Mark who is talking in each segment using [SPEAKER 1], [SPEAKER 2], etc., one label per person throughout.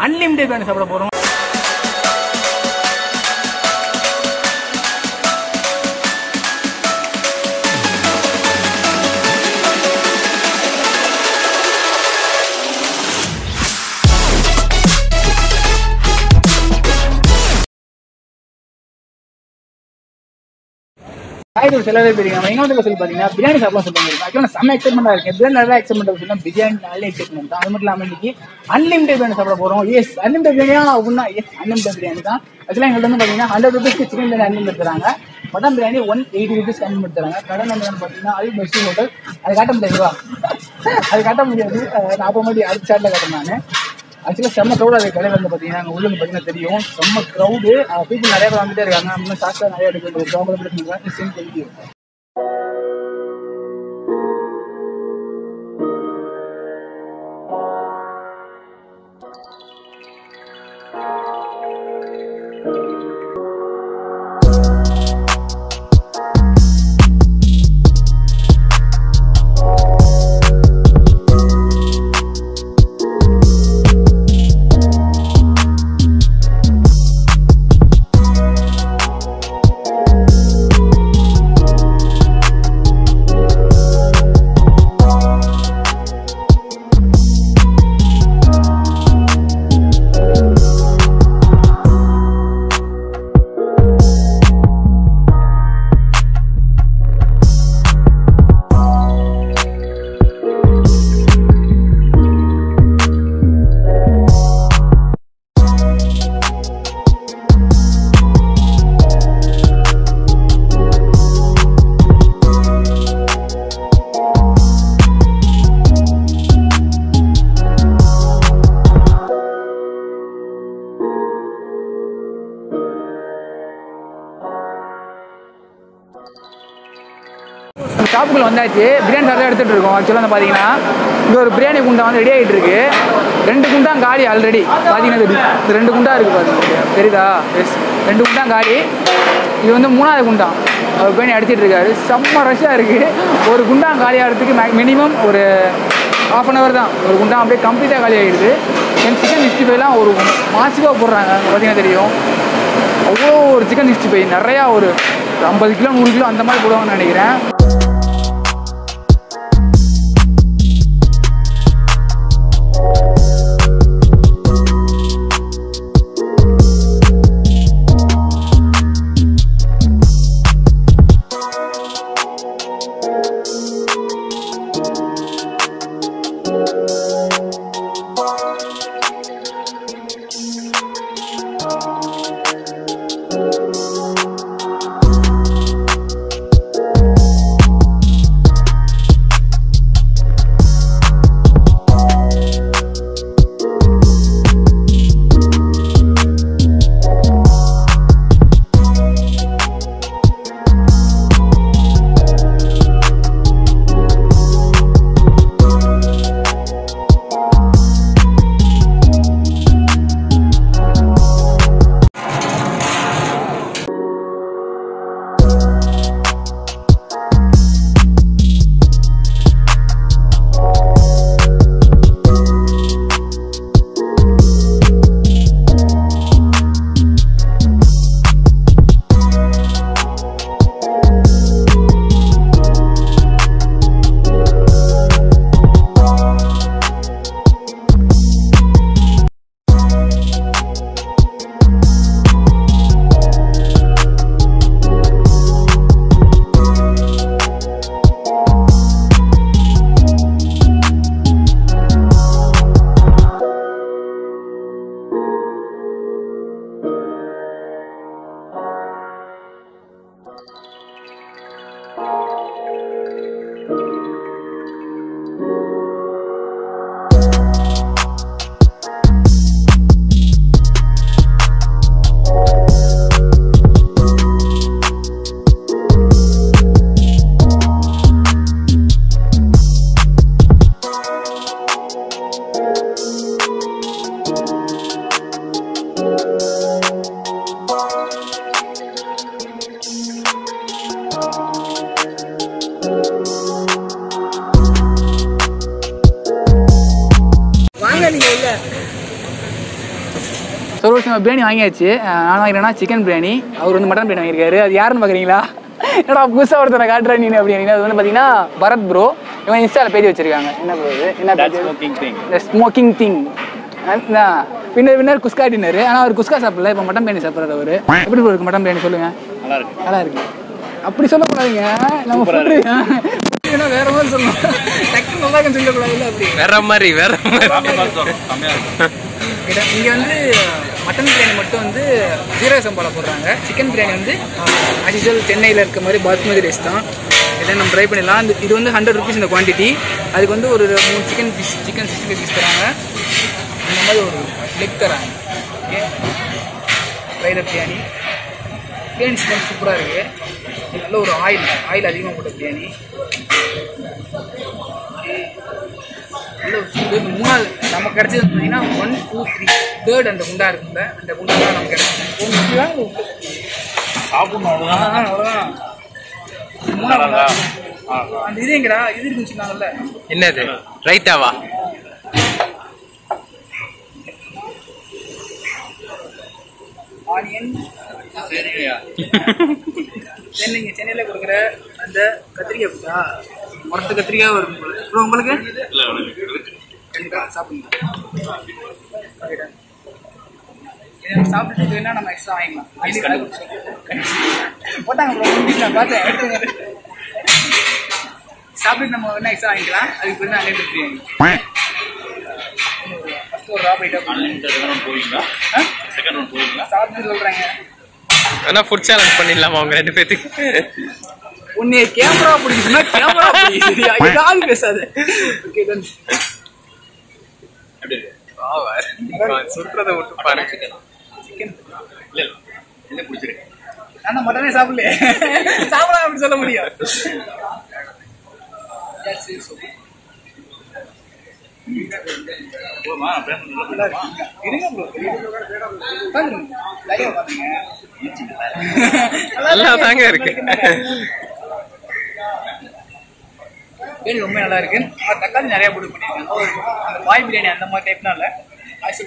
[SPEAKER 1] Unlimited biryani சாப்பிட போறோம். செலவே தெரியும். நம்ம எங்க வந்து சொல்லி பாத்தீங்கன்னா பிரியாணி சாப்பிடலாம் சொல்லுவாங்க. ஆக்சுவலா செம்ம எக்ஸைட்மெண்டா இருக்கு. எப்படியும் நல்லா எக்ஸைட்மெண்ட் சொன்னா பிரியாணி நல்ல எக்ஸைட்மெண்ட் தான். அது மட்டும் இல்லாம இன்னைக்கு அன்லிமிடெட் பிரியாணி சாப்பிட போறோம். எஸ் அன்லிமிடெட் பிரியாணியா அப்படின்னா எஸ் அன்லிமிடெட் பிரியாணி தான். ஆக்சுவலா எங்கள்ட்ட வந்து பாத்தீங்கன்னா 100 rupees சிக்கன் பிரியாணி அன்லிமிடெட் தராங்க. மட்டன் பிரியாணி 180 rupees அன்லிமிடெட் தராங்க. கடன் வந்து பாத்தீங்கன்னா அது பெஸ்ட் ஹோட்டல். அது காட்ட முடியாதுவா? அது காட்ட முடியாது. நான் அப்போ மாதிரி அடுத்த சாட்ல காட்டுறேன் நான். ஆக்சுவலாக செம்ம க்ரௌட் அது கடையில் வந்து பார்த்தீங்கன்னா அங்கே உள்ள பார்த்தீங்கன்னா தெரியும் செம்ம க்ரௌடு. பீப்புள் நிறைய பேர் வந்துட்டே இருக்காங்க. இன்னும் சாஸ்டா நிறைய எடுக்கிறது தெரியும். ஷாப்புக்குள்ள வந்தாச்சு. பிரியாணி சாப்பிட்டு எடுத்துகிட்டு இருக்கோம். ஆக்சுவலாக வந்து பார்த்தீங்கன்னா இங்கே ஒரு பிரியாணி குண்டா வந்து ரெடி ஆகிட்டு இருக்கு. 2 குண்டா காலி ஆல்ரெடி பார்த்தீங்கன்னா தெரியும். 2 குண்டா இருக்குது பார்த்தீங்கன்னா தெரியுதா? எஸ் 2 குண்டா காலி. இது வந்து 3வது குண்டா அவர் பிரியாணி அடிச்சிட்டு இருக்காரு. செம்ம ரஷ்ஷாக இருக்குது. ஒரு குண்டா காலி ஆகிறதுக்கு மினிமம் ஒரு ½ hour தான். ஒரு குண்டா அப்படியே கம்ப்ளீட்டாக காலி ஆகிடுது. சிக்கன் 65லாம் ஒரு மாசிவாக போடுறாங்க. பார்த்தீங்கன்னா தெரியும் அவ்வளோ ஒரு சிக்கன் 65 நிறையா ஒரு 50 கிலோ 100 கிலோ அந்த மாதிரி போடுவாங்கன்னு நினைக்கிறேன். ஒரு வருஷம் பிரியாணி வாங்கியாச்சு. நான் வாங்கிறேன்னா சிக்கன் பிரியாணி, அவர் வந்து மட்டன் பிரியாணி வாங்கியிருக்காரு. அது யாருன்னு பார்க்குறீங்களா? ஏன்னா புதுசாக ஒருத்தரை காட்டுறேன் நீ அப்படின்னு. அது வந்து பார்த்தீங்கன்னா பரத் ப்ரோ. இவன் இன்ஸ்டாவில் பேஜ் வச்சிருக்காங்க. என்ன ப்ரோ இது? என்ன பேஜ்? Smoking thing. வின்னர் குஸ்கா டின்னர். ஆனால் அவர் குஸ்கா சாப்பிடல, இப்போ மட்டன் பிரியாணி சாப்பிட்றாரு அவர். எப்படி இருக்கு மட்டன் பிரியாணி சொல்லுங்கள்? நல்லா இருக்கு. அப்படி சொல்லக்கூடாதுங்க, நம்ம வேற மாதிரி சொல்லணும். நல்லா சொல்லக்கூடாது. அப்படி வேற மாதிரி இங்கே வந்து மட்டன் பிரியாணி மட்டும் வந்து ஜீரக சம்பாவில் போடுறாங்க. சிக்கன் பிரியாணி வந்து அடிஷனல் சென்னையில் இருக்க மாதிரி பாஸ்மதி ரைஸ் தான். இதை நம்ம ட்ரை பண்ணிடலாம். இது வந்து 100 rupees இந்த குவான்டிட்டி. அதுக்கு வந்து ஒரு 3 சிக்கன் 65 பீஸ் தராங்க. இந்த மாதிரி ஒரு லெக் தராங்க. ஓகே, ஃப்ரைட் பிரியாணி ஸ்மெல் சூப்பராக இருக்குது. நல்ல ஒரு ஆயில் அதிகமாக போட்ட பிரியாணி. நல்ல ஒரு சூடு. மூணாவது நமக்கு கிடைச்சது பார்த்தீங்கன்னா 1 2 3 தேர்ட் அந்த குண்டா இருக்குல்ல, அந்த குண்டா தான் நமக்கு கிடைச்சது. அவ்வளோதான். மூணாவது அந்த இது எங்கடா இது இருக்குன்னு சொன்னாங்கல்ல, என்னது ரைட்டாவா? ஆனியன் சென்னையில் கொடுக்குற அந்த கத்திரிக்காய் புட்டா மொத்த கத்திரிக்காய் வரும் ப்ரோ. உங்களுக்கு சாப்பிடுங்க. சாப்பிட்டுட்டு வேணா நம்ம எக்ஸ்ட்ரா வாங்கிக்கலாம். போட்டாங்க ப்ரோ, நான் பார்த்தேன். சாப்பிட்டு நம்ம வேணா எக்ஸ்ட்ரா வாங்கிக்கலாம். அதுக்கு வந்து அன்லிமிட்டட் பிரியாணி. ஃபர்ஸ்ட் ஒரு ராப் ஐட்டம் சாப்பிட்டு சொல்றாங்க. ஆனா ஃபுட் சேலஞ்ச் பண்ணிடலாமா அவங்க 2 பேத்துக்கு? உன்னைய கேமரா பிடிக்குதுன்னா கேமரா பிடிக்குது, ஏதாவது பேசாது. Okay done. எப்படி இருக்கு? சுற்றுறதை விட்டு பாரு. சிக்கன் இல்ல என்ன பிடிச்சிருக்கு? நான் மட்டனே சாப்பிடலையே, சாப்பிடலாம் அப்படி சொல்ல முடியும். நல்லாதாங்க இருக்கு. பிரியாணி ரொம்ப நல்லா இருக்கு. தக்காளி நிறைய போட்டு பண்ணிருக்காங்க. அந்த பாய் பிரியாணி அந்த மாதிரி டைப்லாம் இல்லை,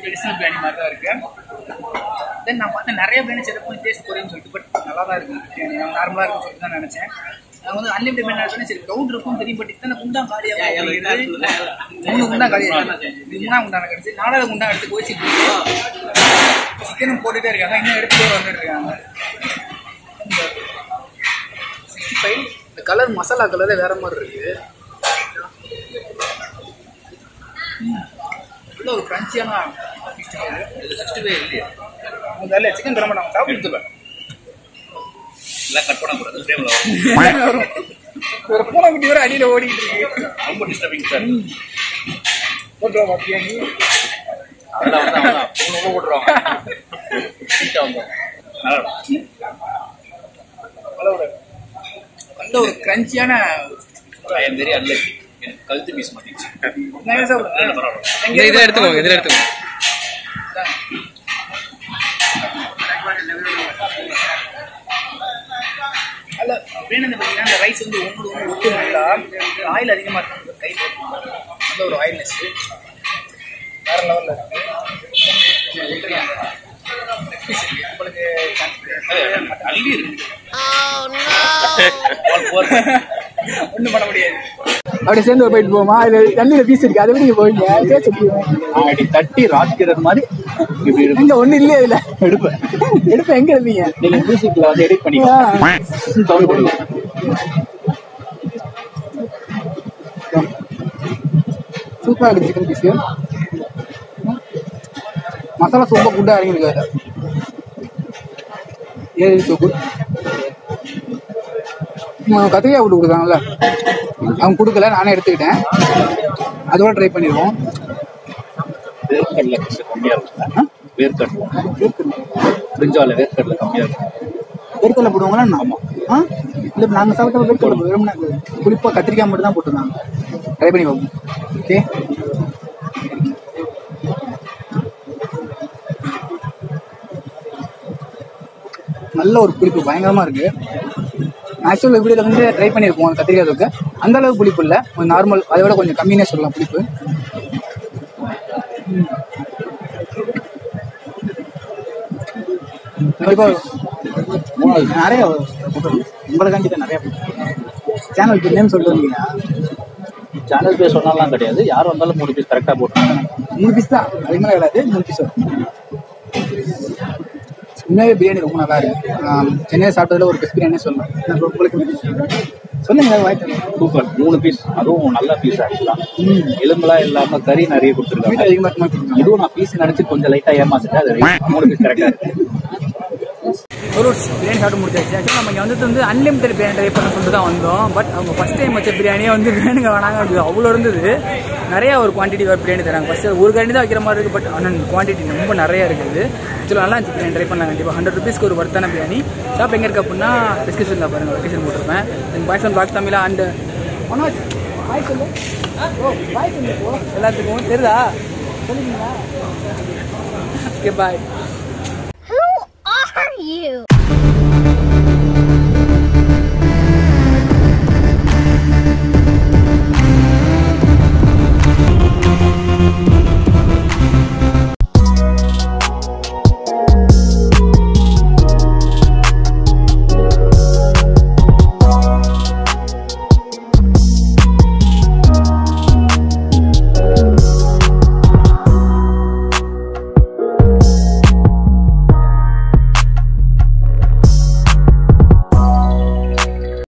[SPEAKER 1] ட்ரெடிஷனல் பிரியாணி மாதிரி தான் இருக்கு. தென் நான் பார்த்தேன் நிறைய பிரியாணி சிறப்பு டேஸ்ட் போறேன்னு சொல்லிட்டு, பட் நல்லா தான் இருக்கு பிரியாணி. நான் நார்மலாக இருக்குன்னு சொல்லிட்டு தான் நினைச்சேன். நான் வந்து அன்லிமிட்டட் பிரியாணி சரி க்ரௌட் இருக்கும் தெரியும், பட் இத்தனை குண்டா காலியாக 3 குண்டா காலியாக 3 குண்டான கிடைச்சி 4வது குண்டா எடுத்து போச்சு. சிக்கனும் போட்டுட்டே இருக்காங்க, இன்னும் எடுத்துகிட்டே வந்துட்டு இருக்காங்க. 65 இந்த கலர் மசாலா கலரே வேற மாதிரி இருக்கு. உள்ள ஒரு கிரன்ச்சியான 65 இல்லையா? அதில் சிக்கன் தர மாட்டாங்க, சாப்பிட்டு கட் பண்ணக்கூடாது. ஒரு பூனை குட்டி வர அடியில் ஓடிக்கிட்டு இருக்கு, ரொம்ப டிஸ்டர்பிங் சார். போட்டுருவாங்க பிரியாணி, அதெல்லாம் வந்து போட்டுருவாங்க. நல்ல ஒரு கிரன்ச்சியான கழுத்து பீஸ் மாட்டிச்சு. இதில் எடுத்துக்கோங்க, இதில் எடுத்துக்கோங்க. அல்ல அப்படின்னு பார்த்தீங்கன்னா இந்த ரைஸ் வந்து ஒன்று ஒட்டு நல்லா ஆயில் அதிகமாக இருக்கும், கை போட்டு நல்ல ஒரு ஆயில்னஸ் வேற லெவலில் இருக்கு. உங்களுக்கு அள்ளி இருக்கு, ஒன்றும் பண்ண முடியாது. அப்படி சேர்ந்து போயிட்டு போமா, இல்லை தண்ணியில் பீஸ் இருக்கு, அதை விட நீங்கள் போவீங்க அப்படி தட்டி ராக்கிறது மாதிரி இப்படி இருக்கு. இங்கே ஒன்றும் இல்லையா? இதில் எடுப்பேன் எங்கே இருப்பீங்க நீங்கள்? மியூசிக்கில் வந்து எடிட் பண்ணிக்கலாம். சூப்பராக இருக்குது சிக்கன் பீஸு. மசாலா ரொம்ப குட்டாக இறங்கிருக்கு. ஏ ஸோ குட். கத்திரிக்காய் விட்டு கொடுத்தாங்கல்ல, அவங்க கொடுக்கல, நானே எடுத்துக்கிட்டேன். அதோட ட்ரை பண்ணிடுவோம். வேர்க்கடலை கம்மியாக இருக்குங்களா? வேர்க்கடலை பிரிஞ்சால வேர்க்கடலை கம்மியாக இருக்கும். வேர்க்கடலை போடுவாங்களா? ஆமாம். இல்லை நாங்கள் சாப்பிட்ட வேர்க்கடலை வெறும்னா குறிப்பாக கத்திரிக்காய் மட்டும் தான் போட்டுருந்தாங்க. ட்ரை பண்ணி பார்ப்போம். ஓகே, நல்ல ஒரு புளிப்பு பயங்கரமாக இருக்குது. ஆக்சுவல் வீடியோவில் வந்து ட்ரை பண்ணியிருப்போம் அந்த கத்திரிக்காய் தொக்கு, அந்த அளவுக்கு புளிப்பு இல்லை, கொஞ்சம் நார்மல், அதை விட கொஞ்சம் கம்மினே சொல்லலாம் புளிப்பு. நிறைய உங்களுக்காண்டி தான் நிறைய சேனல் நேம் சொல்லிட்டு வந்தீங்க.
[SPEAKER 2] சேனல் பேர் சொன்னாலாம் கிடையாது, யார் வந்தாலும் 3 பீஸ் கரெக்டாக போட்டுருவாங்க.
[SPEAKER 1] 3 பீஸ் தான், அதுக்கு மேலே கிடையாது, 3 பீஸ் வரும். உண்மையாகவே பிரியாணி ரொம்ப நல்லா இருக்கு. சென்னையில் சாப்பிட்டதில் ஒரு பெஸ்ட் பிரியாணி சொல்லலாம். உங்களுக்கு சொல்லுங்க வாய்ப்பு.
[SPEAKER 2] சூப்பர். 3 பீஸ், அதுவும் நல்ல பீஸ் ஆகிக்கலாம். எலும்புலாம் இல்லாம கறி நிறைய கொடுத்துருக்காங்க. இதுவும் நான் பீஸ் நினைச்சு கொஞ்சம் லைட்டா ஏமாத்திட்டேன். அது 3 பீஸ் கரெக்டா இருக்கு.
[SPEAKER 1] ஒரு பிரியாணி சாப்பிட்டு முடிச்சாச்சு. ஆக்சுவலாக நம்ம இங்கே வந்து அன்லிமிட்டட் பிரியாணி ட்ரை பண்ண சொல்லிட்டு தான் வந்தோம். பட் அவங்க ஃபஸ்ட் டைம் வச்ச பிரியாணியே வந்து வேணுங்க வேணாங்க அது அவ்வளோ இருந்தது. நிறையா ஒரு குவான்டிட்டி பிரியாணி தராங்க. ஃபஸ்ட்டு ஒரு கரண்டி தான் வைக்கிற மாதிரி இருக்குது. பட் ஆனால் குவான்டிட்டி ரொம்ப நிறையா இருக்குது. ஆக்சுவலாக நல்லா இருந்துச்சு. பிரியாணி ட்ரை பண்ணலாம் கண்டிப்பாக. 100 rupeesக்கு ஒரு வர்த்தான பிரியாணி. ஷாப் எங்கே இருக்கு அப்படின்னா டிஸ்கிரிப்ஷனில் பாருங்கள், லொக்கேஷன் போட்டிருப்பேன். எங்கள் boys and black Tamizha and பாய் சொல்லு. பாய் சொல்லு எல்லாத்துக்கும் தெரியுதா? சொல்லுங்களா? Okay bye.